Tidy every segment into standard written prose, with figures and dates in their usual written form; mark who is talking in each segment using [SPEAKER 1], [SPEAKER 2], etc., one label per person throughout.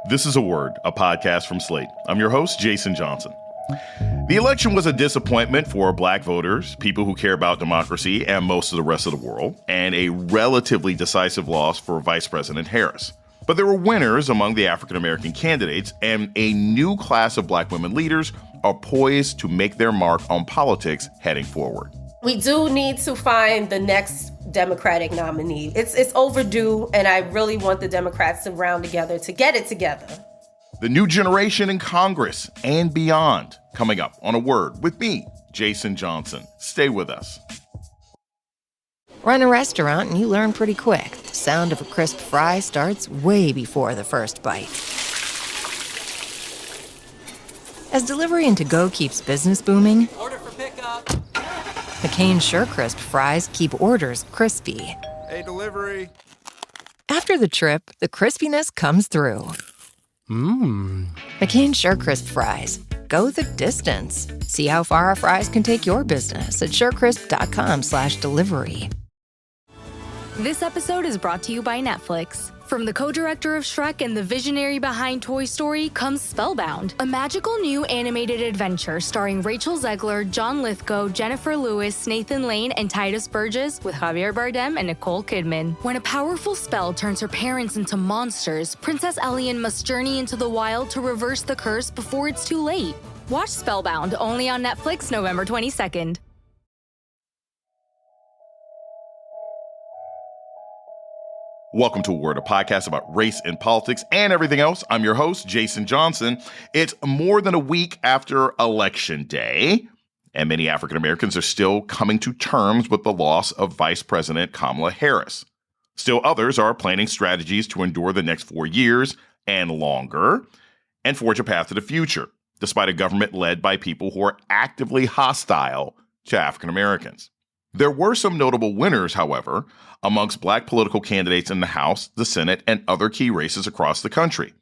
[SPEAKER 1] This is A Word, a podcast from Slate. I'm your host, Jason Johnson. The election was a disappointment for Black voters, people who care about democracy, and most of the rest of the world, and a relatively decisive loss for Vice President Harris. But there were winners among the African-American candidates, and a new class of Black women leaders are poised to make their mark on politics heading forward.
[SPEAKER 2] We do need to find the next Democratic nominee. It's overdue, and I really want the Democrats to round together to get it together.
[SPEAKER 1] The new generation in Congress and beyond, coming up on A Word with me, Jason Johnson. Stay with us.
[SPEAKER 3] Run a restaurant and you learn pretty quick. The sound of a crisp fry starts way before the first bite. As delivery and to-go keeps business booming,
[SPEAKER 4] Order for pickup.
[SPEAKER 3] McCain's SureCrisp fries keep orders crispy.
[SPEAKER 4] Hey, delivery.
[SPEAKER 3] After the trip, the crispiness comes through. McCain's SureCrisp fries. Go the distance. See how far our fries can take your business at surecrisp.com/delivery.
[SPEAKER 5] This episode is brought to you by Netflix. From the co-director of Shrek and the visionary behind Toy Story comes Spellbound, a magical new animated adventure starring Rachel Zegler, John Lithgow, Jennifer Lewis, Nathan Lane, and Titus Burgess with Javier Bardem and Nicole Kidman. When a powerful spell turns her parents into monsters, Princess Elian must journey into the wild to reverse the curse before it's too late. Watch Spellbound, only on Netflix November 22nd.
[SPEAKER 1] Welcome to A Word, a podcast about race and politics and everything else. I'm your host, Jason Johnson. It's more than a week after Election Day, and many African Americans are still coming to terms with the loss of Vice President Kamala Harris. Still others are planning strategies to endure the next 4 years and longer and forge a path to the future, despite a government led by people who are actively hostile to African Americans. There were some notable winners, however, amongst Black political candidates in the House, the Senate, and other key races across the country.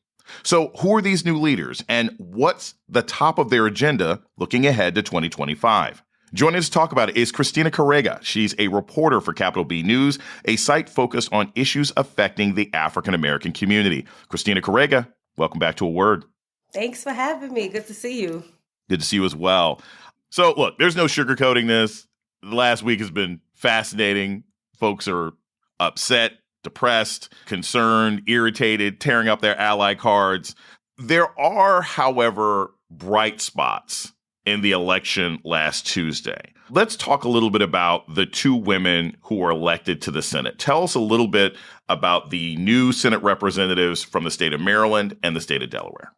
[SPEAKER 1] So who are these new leaders, and what's the top of their agenda looking ahead to 2025? Joining us to talk about it is Christina Carrega. She's a reporter for Capital B News, a site focused on issues affecting the African American community. Christina Carrega, welcome back to A Word.
[SPEAKER 2] Thanks for having me. Good to see you.
[SPEAKER 1] Good to see you as well. So look, there's no sugarcoating this. The last week has been fascinating. Folks are upset, depressed, concerned, irritated, tearing up their ally cards. There are, however, bright spots in the election last Tuesday. Let's talk a little bit about the two women who were elected to the Senate. Tell us a little bit about the new Senate representatives from the state of Maryland and the state of Delaware.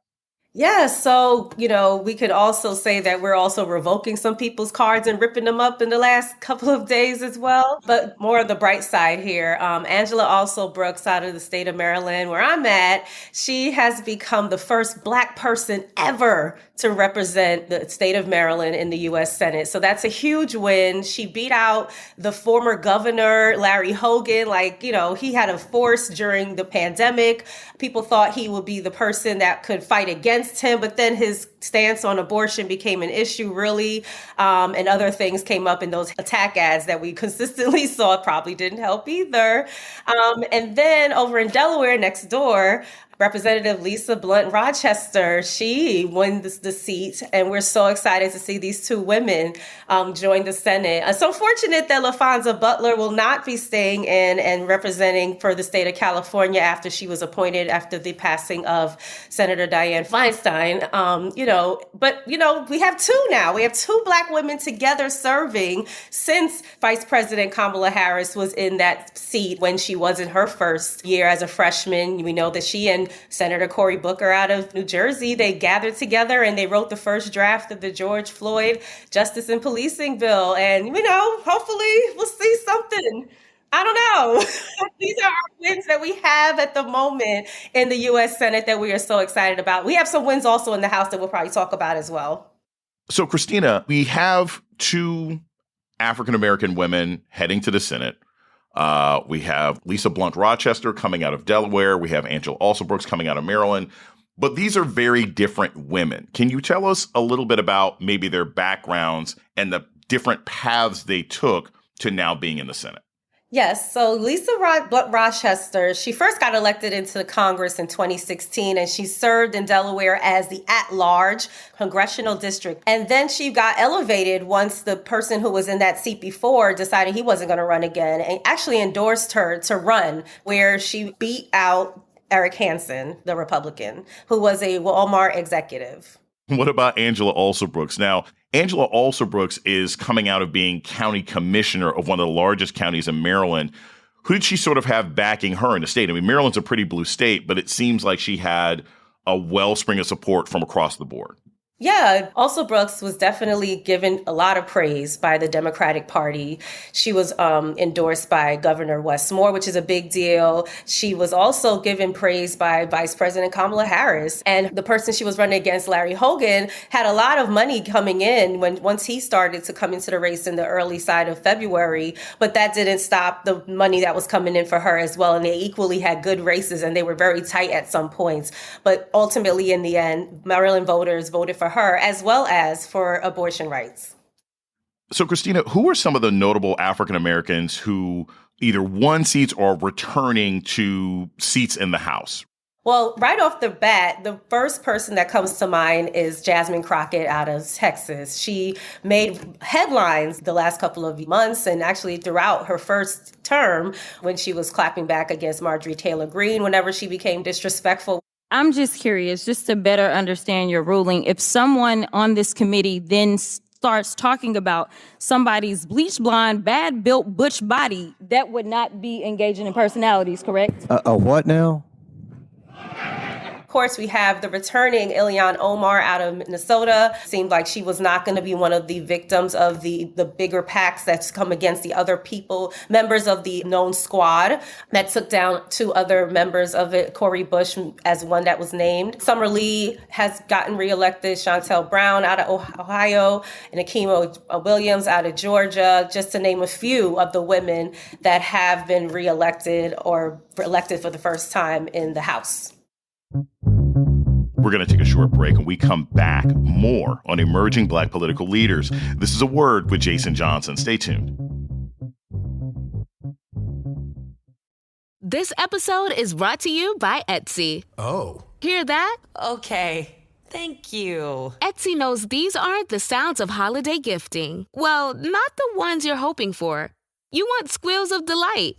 [SPEAKER 2] Yeah, so, we could also say that we're also revoking some people's cards and ripping them up in the last couple of days as well. But more on the bright side here, Angela also Brooks out of the state of Maryland, where I'm at, she has become the first Black person ever to represent the state of Maryland in the U.S. Senate. So that's a huge win. She beat out the former governor, Larry Hogan. He had a force during the pandemic. People thought he would be the person that could fight against him, but then his stance on abortion became an issue, really, and other things came up in those attack ads that we consistently saw. Probably didn't help either. And then over in Delaware next door, Representative Lisa Blunt Rochester, she won the seat, and we're so excited to see these two women join the Senate. So fortunate that LaFonza Butler will not be staying in and representing for the state of California after she was appointed after the passing of Senator Dianne Feinstein. But we have two now. We have two Black women together serving since Vice President Kamala Harris was in that seat when she was in her first year as a freshman. We know that she and Senator Cory Booker out of New Jersey, they gathered together and they wrote the first draft of the George Floyd Justice and Policing Bill. And, hopefully we'll see something. I don't know. These are our wins that we have at the moment in the U.S. Senate that we are so excited about. We have some wins also in the House that we'll probably talk about as well.
[SPEAKER 1] So, Christina, we have two African-American women heading to the Senate. We have Lisa Blunt Rochester coming out of Delaware. We have Angela Alsobrooks coming out of Maryland. But these are very different women. Can you tell us a little bit about maybe their backgrounds and the different paths they took to now being in the Senate?
[SPEAKER 2] Yes. So Lisa Rochester, she first got elected into Congress in 2016, and she served in Delaware as the at-large congressional district. And then she got elevated once the person who was in that seat before decided he wasn't going to run again, and actually endorsed her to run, where she beat out Eric Hansen, the Republican, who was a Walmart executive.
[SPEAKER 1] What about Angela Alsobrooks? Now, Angela Alsobrooks is coming out of being county commissioner of one of the largest counties in Maryland. Who did she sort of have backing her in the state? I mean, Maryland's a pretty blue state, but it seems like she had a wellspring of support from across the board.
[SPEAKER 2] Yeah, also Brooks was definitely given a lot of praise by the Democratic Party. She was endorsed by Governor Wes Moore, which is a big deal. She was also given praise by Vice President Kamala Harris. And the person she was running against, Larry Hogan, had a lot of money coming in once he started to come into the race in the early side of February. But that didn't stop the money that was coming in for her as well. And they equally had good races, and they were very tight at some points. But ultimately, in the end, Maryland voters voted for her as well as for abortion rights.
[SPEAKER 1] So, Christina, who are some of the notable African Americans who either won seats or returning to seats in the House?
[SPEAKER 2] Well, right off the bat, the first person that comes to mind is Jasmine Crockett out of Texas. She made headlines the last couple of months and actually throughout her first term when she was clapping back against Marjorie Taylor Greene whenever she became disrespectful.
[SPEAKER 6] I'm just curious, just to better understand your ruling, if someone on this committee then starts talking about somebody's bleach blonde, bad-built butch body, that would not be engaging in personalities, correct?
[SPEAKER 7] A what now?
[SPEAKER 2] Of course, we have the returning Ilhan Omar out of Minnesota. Seemed like she was not going to be one of the victims of the bigger PACs that's come against the other people, members of the known squad that took down two other members of it, Cori Bush as one that was named. Summer Lee has gotten reelected, Chantel Brown out of Ohio, and Akeem Williams out of Georgia, just to name a few of the women that have been reelected or elected for the first time in the House.
[SPEAKER 1] We're going to take a short break. When we come back, more on emerging Black political leaders. This is A Word with Jason Johnson. Stay tuned.
[SPEAKER 8] This episode is brought to you by Etsy.
[SPEAKER 4] Oh.
[SPEAKER 8] Hear that?
[SPEAKER 9] Okay. Thank you.
[SPEAKER 8] Etsy knows these aren't the sounds of holiday gifting. Well, not the ones you're hoping for. You want squeals of delight.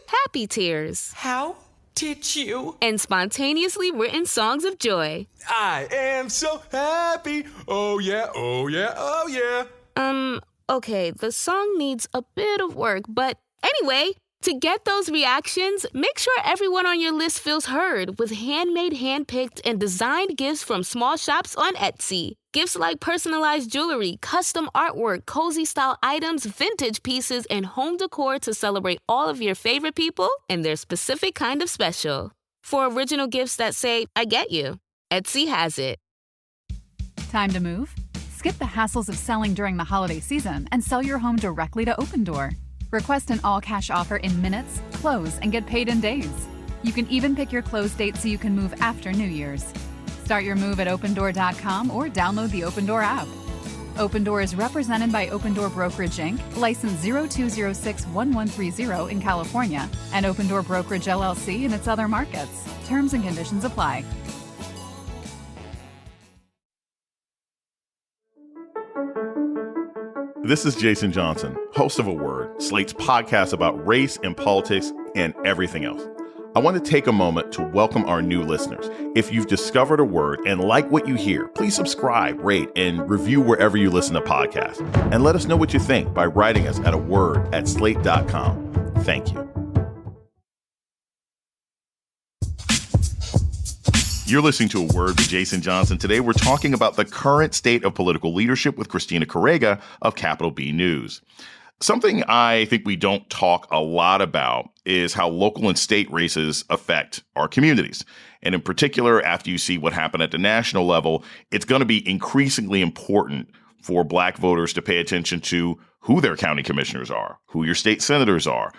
[SPEAKER 8] Happy tears.
[SPEAKER 9] How did you?
[SPEAKER 8] And spontaneously written songs of joy.
[SPEAKER 4] I am so happy. Oh yeah, oh yeah, oh yeah.
[SPEAKER 8] Okay, the song needs a bit of work, but anyway, to get those reactions, make sure everyone on your list feels heard with handmade, handpicked, and designed gifts from small shops on Etsy. Gifts like personalized jewelry, custom artwork, cozy style items, vintage pieces, and home decor to celebrate all of your favorite people and their specific kind of special. For original gifts that say, I get you, Etsy has it.
[SPEAKER 10] Time to move? Skip the hassles of selling during the holiday season and sell your home directly to Opendoor. Request an all-cash offer in minutes, close, and get paid in days. You can even pick your close date so you can move after New Year's. Start your move at Opendoor.com or download the Opendoor app. Opendoor is represented by Opendoor Brokerage, Inc., license 02061130 in California, and Opendoor Brokerage, LLC in its other markets. Terms and conditions apply.
[SPEAKER 1] This is Jason Johnson, host of A Word, Slate's podcast about race and politics and everything else. I want to take a moment to welcome our new listeners. If you've discovered A Word and like what you hear, please subscribe, rate, and review wherever you listen to podcasts. And let us know what you think by writing us at aword@slate.com. Thank you. You're listening to A Word with Jason Johnson. Today, we're talking about the current state of political leadership with Christina Carrega of Capital B News. Something I think we don't talk a lot about is how local and state races affect our communities. And in particular, after you see what happened at the national level, it's going to be increasingly important for Black voters to pay attention to who their county commissioners are, who your state senators are,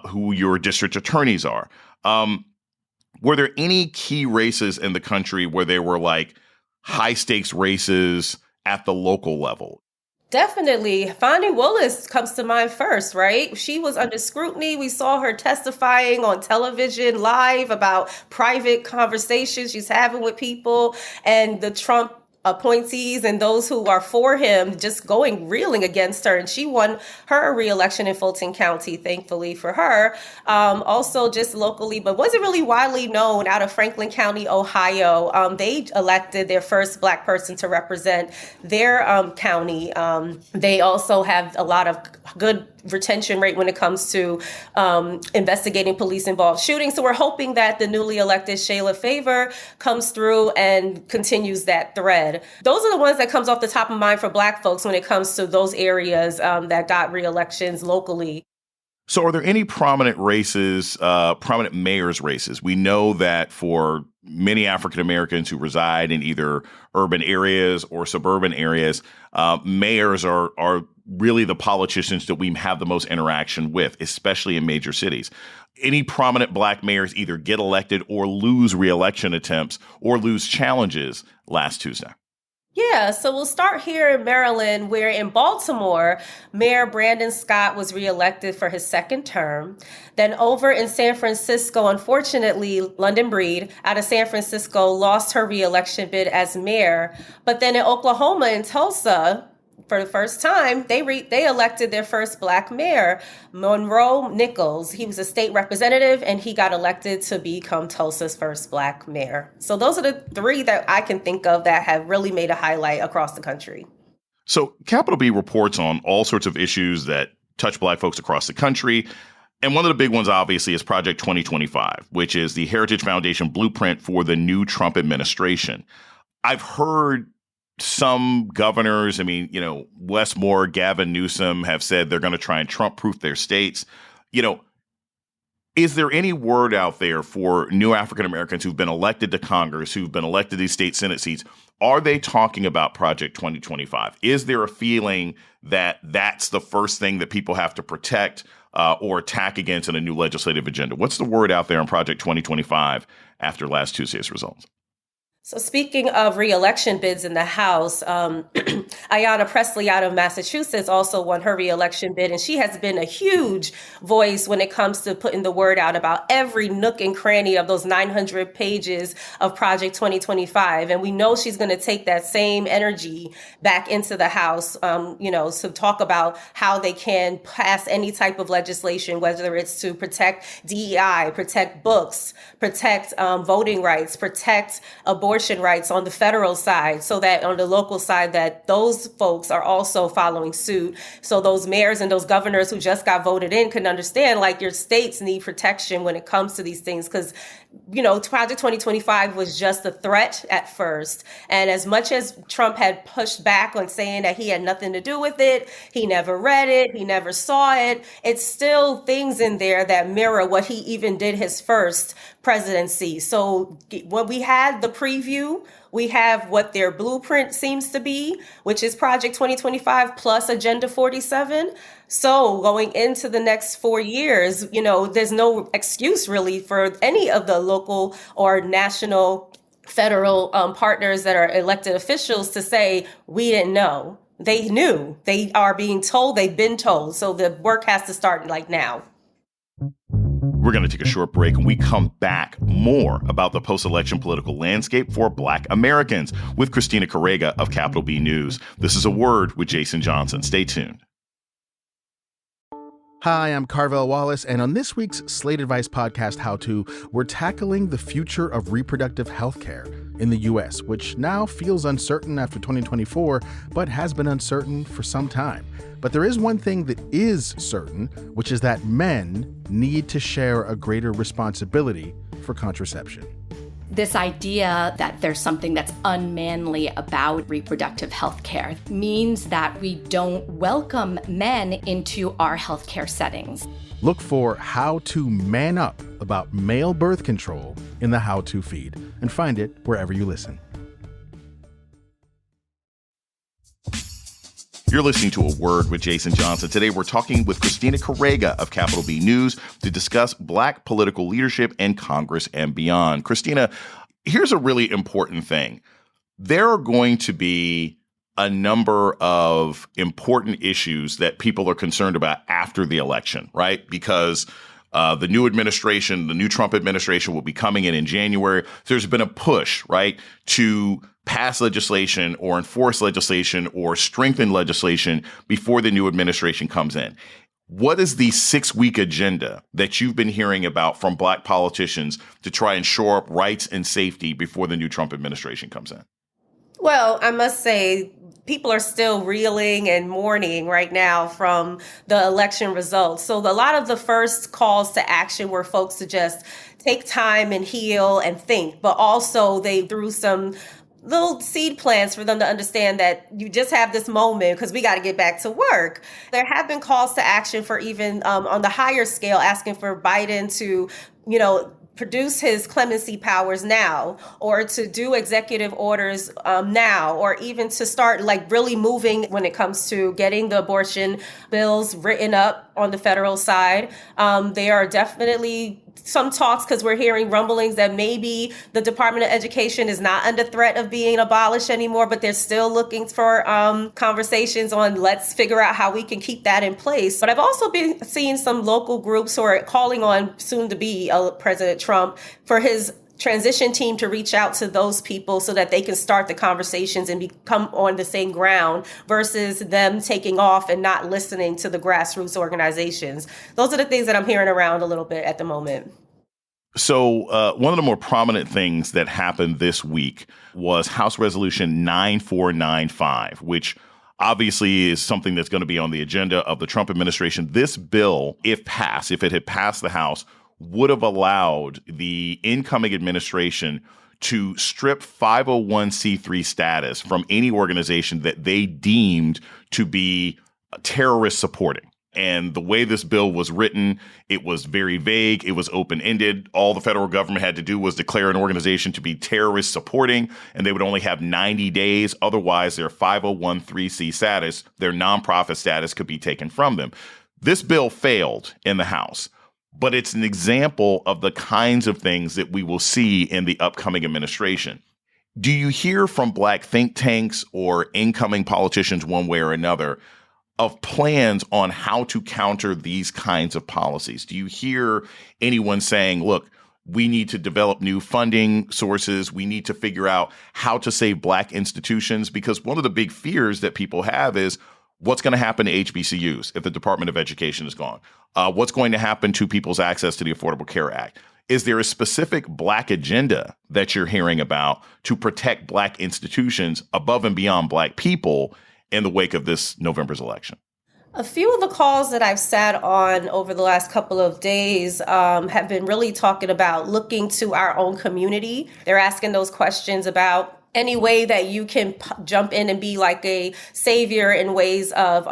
[SPEAKER 1] who your district attorneys are. Were there any key races in the country where they were like high stakes races at the local level?
[SPEAKER 2] Definitely. Fani Willis comes to mind first, right? She was under scrutiny. We saw her testifying on television live about private conversations she's having with people, and the Trump appointees and those who are for him just reeling against her. And she won her reelection in Fulton County, thankfully for her. Also just locally, but wasn't really widely known, out of Franklin County, Ohio. They elected their first Black person to represent their county. They also have a lot of good retention rate when it comes to investigating police-involved shootings. So we're hoping that the newly elected Shayla Favor comes through and continues that thread. Those are the ones that comes off the top of mind for Black folks when it comes to those areas that got re-elections locally.
[SPEAKER 1] So are there any prominent races, prominent mayors races? We know that for many African Americans who reside in either urban areas or suburban areas, mayors are really the politicians that we have the most interaction with, especially in major cities. Any prominent Black mayors either get elected or lose re-election attempts or lose challenges last Tuesday?
[SPEAKER 2] Yeah, so we'll start here in Maryland, where in Baltimore, Mayor Brandon Scott was reelected for his second term. Then over in San Francisco, unfortunately, London Breed out of San Francisco lost her reelection bid as mayor. But then in Oklahoma and Tulsa, for the first time, they elected their first Black mayor, Monroe Nichols. He was a state representative, and he got elected to become Tulsa's first Black mayor. So those are the three that I can think of that have really made a highlight across the country.
[SPEAKER 1] So Capital B reports on all sorts of issues that touch Black folks across the country. And one of the big ones, obviously, is Project 2025, which is the Heritage Foundation blueprint for the new Trump administration. I've heard some governors, Wes Moore, Gavin Newsom have said they're going to try and Trump-proof their states. Is there any word out there for new African Americans who've been elected to Congress, who've been elected to these state Senate seats? Are they talking about Project 2025? Is there a feeling that that's the first thing that people have to protect or attack against in a new legislative agenda? What's the word out there on Project 2025 after last Tuesday's results?
[SPEAKER 2] So speaking of re-election bids in the House, Ayanna Pressley out of Massachusetts also won her re-election bid, and she has been a huge voice when it comes to putting the word out about every nook and cranny of those 900 pages of Project 2025. And we know she's going to take that same energy back into the House, to talk about how they can pass any type of legislation, whether it's to protect DEI, protect books, protect voting rights, protect abortion rights on the federal side, so that on the local side that those folks are also following suit. So those mayors and those governors who just got voted in can understand, like, your states need protection when it comes to these things, because Project 2025 was just a threat at first. And as much as Trump had pushed back on saying that he had nothing to do with it, he never read it, he never saw it, it's still things in there that mirror what he even did his first presidency. So when we had the preview, we have what their blueprint seems to be, which is Project 2025 plus Agenda 47. So going into the next 4 years, there's no excuse really for any of the local or national federal partners that are elected officials to say, we didn't know. They knew. They are being told, they've been told. So the work has to start now.
[SPEAKER 1] We're going to take a short break. When we come back, more about the post-election political landscape for Black Americans with Christina Carrega of Capital B News. This is A Word with Jason Johnson. Stay tuned.
[SPEAKER 7] Hi, I'm Carvel Wallace, and on this week's Slate Advice podcast, How To, we're tackling the future of reproductive health care in the U.S., which now feels uncertain after 2024, but has been uncertain for some time. But there is one thing that is certain, which is that men need to share a greater responsibility for contraception.
[SPEAKER 11] This idea that there's something that's unmanly about reproductive health care means that we don't welcome men into our healthcare settings.
[SPEAKER 7] Look for How to Man Up about male birth control in the How To feed, and find it wherever you listen.
[SPEAKER 1] You're listening to A Word with Jason Johnson. Today, we're talking with Christina Carrega of Capital B News to discuss Black political leadership in Congress and beyond. Christina, here's a really important thing. There are going to be a number of important issues that people are concerned about after the election, right? Because the new administration, the new Trump administration will be coming in January. There's been a push, right, to pass legislation or enforce legislation or strengthen legislation before the new administration comes in. What is the 6-week agenda that you've been hearing about from Black politicians to try and shore up rights and safety before the new Trump administration comes in?
[SPEAKER 2] Well, I must say, people are still reeling and mourning right now from the election results. So a lot of the first calls to action were folks to just take time and heal and think, but also they threw some little seed plants for them to understand that you just have this moment because we got to get back to work. There have been calls to action for even on the higher scale, asking for Biden to, produce his clemency powers now, or to do executive orders now, or even to start really moving when it comes to getting the abortion bills written up on the federal side. They are definitely some talks, because we're hearing rumblings that maybe the Department of Education is not under threat of being abolished anymore, but they're still looking for conversations on let's figure out how we can keep that in place. But I've also been seeing some local groups who are calling on soon-to-be President Trump for his transition team to reach out to those people so that they can start the conversations and become on the same ground versus them taking off and not listening to the grassroots organizations. Those are the things that I'm hearing around a little bit at the moment.
[SPEAKER 1] So one of the more prominent things that happened this week was House Resolution 9495, which obviously is something that's going to be on the agenda of the Trump administration. This bill, if it had passed the House, would have allowed the incoming administration to strip 501c3 status from any organization that they deemed to be terrorist supporting. And the way this bill was written, it was very vague. It was open-ended. All the federal government had to do was declare an organization to be terrorist supporting, and they would only have 90 days. Otherwise, their 501c3 status, their nonprofit status, could be taken from them. This bill failed in the House. But it's an example of the kinds of things that we will see in the upcoming administration. Do you hear from Black think tanks or incoming politicians one way or another of plans on how to counter these kinds of policies? Do you hear anyone saying, look, we need to develop new funding sources. We need to figure out how to save Black institutions? Because one of the big fears that people have is, what's going to happen to HBCUs if the Department of Education is gone? What's going to happen to people's access to the Affordable Care Act? Is there a specific Black agenda that you're hearing about to protect Black institutions above and beyond Black people in the wake of this November's election?
[SPEAKER 2] A few of the calls that I've sat on over the last couple of days have been really talking about looking to our own community. They're asking those questions about any way that you can jump in and be like a savior in ways of,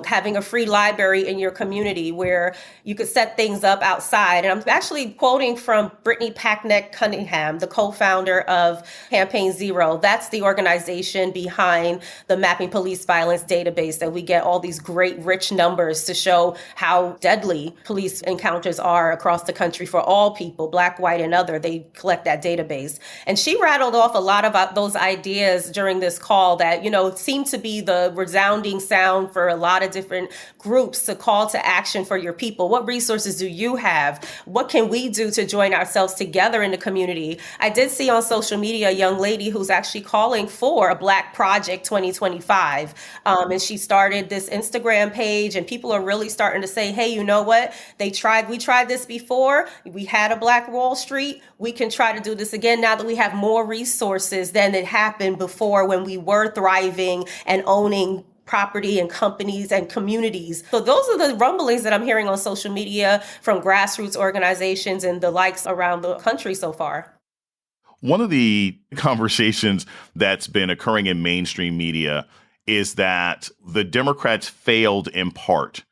[SPEAKER 2] having a free library in your community where you could set things up outside. And I'm actually quoting from Brittany Packneck Cunningham, the co-founder of Campaign Zero. That's the organization behind the Mapping Police Violence database that we get all these great rich numbers to show how deadly police encounters are across the country for all people, Black, white, and other. They collect that database. And she rattled off a lot about those ideas during this call that, seemed to be the resounding sound for a lot of different groups to call to action for your people. What resources do you have? What can we do to join ourselves together in the community? I did see on social media a young lady who's actually calling for a Black Project 2025. And she started this Instagram page, and people are really starting to say, hey, you know what? We tried this before. We had a Black Wall Street. We can try to do this again now that we have more resources than it happened before when we were thriving and owning property and companies and communities. So those are the rumblings that I'm hearing on social media from grassroots organizations and the likes around the country so far.
[SPEAKER 1] One of the conversations that's been occurring in mainstream media is that the Democrats failed in part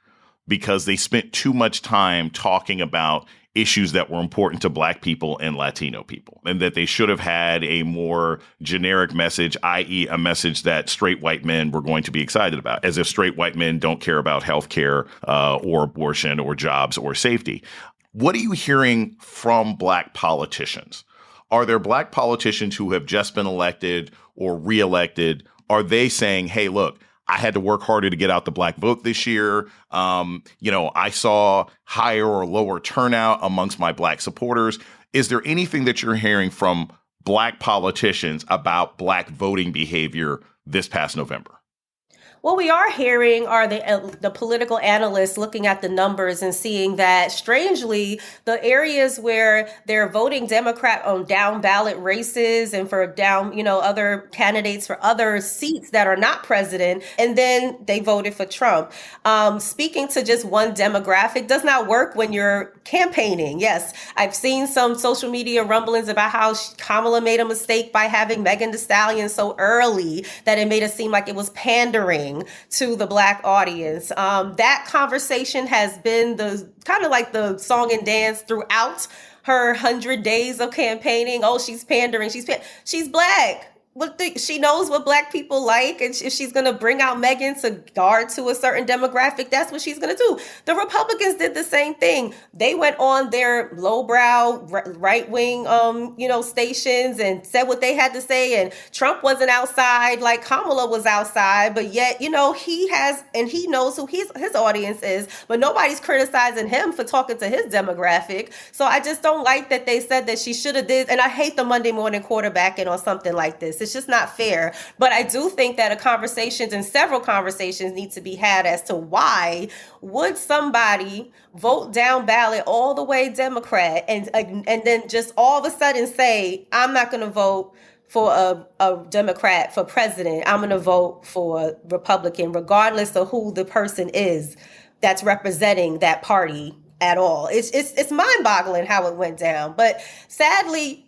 [SPEAKER 1] because they spent too much time talking about issues that were important to Black people and Latino people, and that they should have had a more generic message, i.e. a message that straight white men were going to be excited about, as if straight white men don't care about health care or abortion or jobs or safety. What are you hearing from Black politicians? Are there Black politicians who have just been elected or reelected? are they saying, hey, look, I had to work harder to get out the black vote this year. I saw higher or lower turnout amongst my black supporters. Is there anything that you're hearing from black politicians about black voting behavior this past November?
[SPEAKER 2] What we are hearing are the political analysts looking at the numbers and seeing that, strangely, the areas where they're voting Democrat on down ballot races and for other candidates for other seats that are not president, and then they voted for Trump. Speaking to just one demographic does not work when you're campaigning. Yes, I've seen some social media rumblings about how Kamala made a mistake by having Megan Thee Stallion so early that it made it seem like it was pandering to the black audience. That conversation has been the kind of like the song and dance throughout her 100 days of campaigning. Oh, she's pandering. She's black. She knows what black people like, and if she's going to bring out Megan to guard to a certain demographic, that's what she's going to do. The Republicans did the same thing. They went on their lowbrow right-wing, stations and said what they had to say, and Trump wasn't outside like Kamala was outside, but yet, he knows who his audience is, but nobody's criticizing him for talking to his demographic. So I just don't like that they said that she should have did, and I hate the Monday morning quarterbacking on something like this. It's just not fair. But I do think that several conversations need to be had as to why would somebody vote down ballot all the way Democrat and then just all of a sudden say, I'm not going to vote for a Democrat for president. I'm going to vote for Republican, regardless of who the person is that's representing that party at all. It's mind-boggling how it went down. But sadly,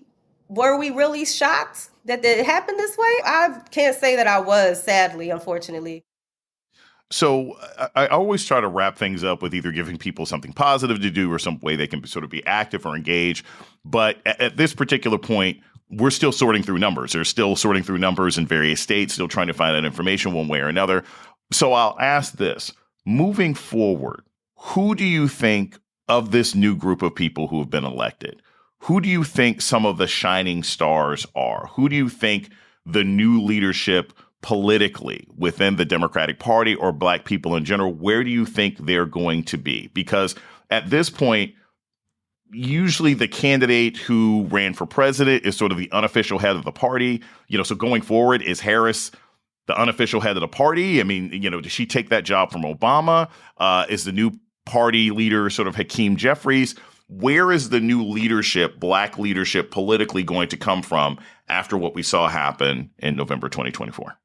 [SPEAKER 2] were we really shocked that it happened this way? I can't say that I was, sadly, unfortunately.
[SPEAKER 1] So I always try to wrap things up with either giving people something positive to do or some way they can sort of be active or engage. But at this particular point, we're still sorting through numbers. They're still sorting through numbers in various states, still trying to find out information one way or another. So I'll ask this. Moving forward, who do you think of this new group of people who have been elected? Who do you think some of the shining stars are? Who do you think the new leadership politically within the Democratic Party or black people in general, where do you think they're going to be? Because at this point, usually the candidate who ran for president is sort of the unofficial head of the party. So going forward, is Harris the unofficial head of the party? I mean, does she take that job from Obama? Is the new party leader sort of Hakeem Jeffries? Where is the new leadership, black leadership, politically going to come from after what we saw happen in November 2024?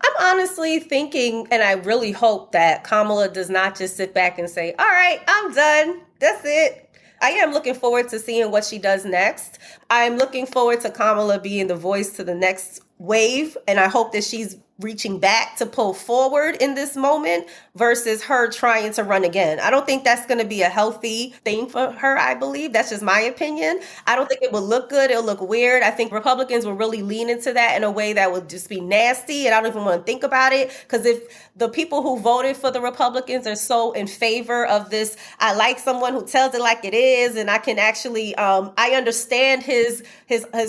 [SPEAKER 2] I'm honestly thinking, and I really hope that Kamala does not just sit back and say, all right, I'm done. That's it. I am looking forward to seeing what she does next. I'm looking forward to Kamala being the voice to the next wave, and I hope that she's reaching back to pull forward in this moment versus her trying to run again. I don't think that's going to be a healthy thing for her, I believe. That's just my opinion. I don't think it will look good. It'll look weird. I think Republicans will really lean into that in a way that would just be nasty, and I don't even want to think about it, because if the people who voted for the Republicans are so in favor of this, I like someone who tells it like it is, and I can actually, I understand his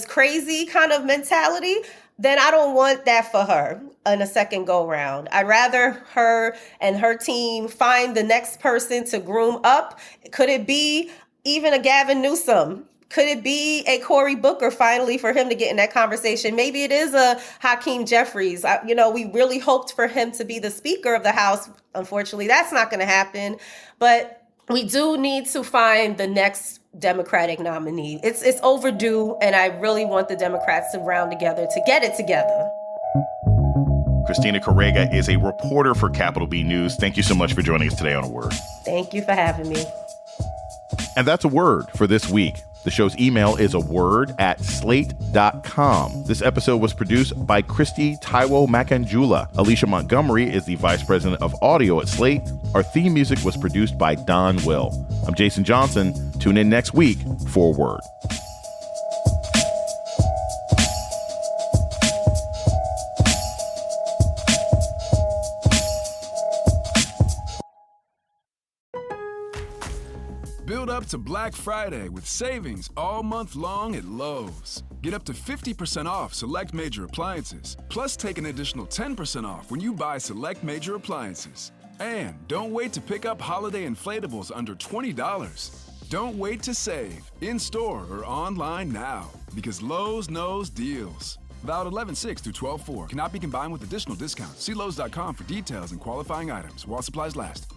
[SPEAKER 2] crazy kind of mentality, then I don't want that for her in a second go round. I'd rather her and her team find the next person to groom up. Could it be even a Gavin Newsom? Could it be a Cory Booker finally for him to get in that conversation? Maybe it is a Hakeem Jeffries. We really hoped for him to be the Speaker of the House. Unfortunately, that's not going to happen. But we do need to find the next Democratic nominee. It's overdue, and I really want the Democrats to round together to get it together.
[SPEAKER 1] Christina Carrega is a reporter for Capital B News. Thank you so much for joining us today on A Word.
[SPEAKER 2] Thank you for having me.
[SPEAKER 1] And that's A Word for this week. The show's email is aword@slate.com. This episode was produced by Kristie Taiwo-Makanjuola. Alicia Montgomery is the vice president of audio at Slate. Our theme music was produced by Don Will. I'm Jason Johnson. Tune in next week for A Word.
[SPEAKER 4] Build up up to Black Friday with savings all month long at Lowe's. Get up to 50% off select major appliances, plus take an additional 10% off when you buy select major appliances. And don't wait to pick up holiday inflatables under $20. Don't wait to save, in-store or online now, because Lowe's knows deals. Valid 11/6 through 12/4. Cannot be combined with additional discounts. See Lowe's.com for details and qualifying items while supplies last.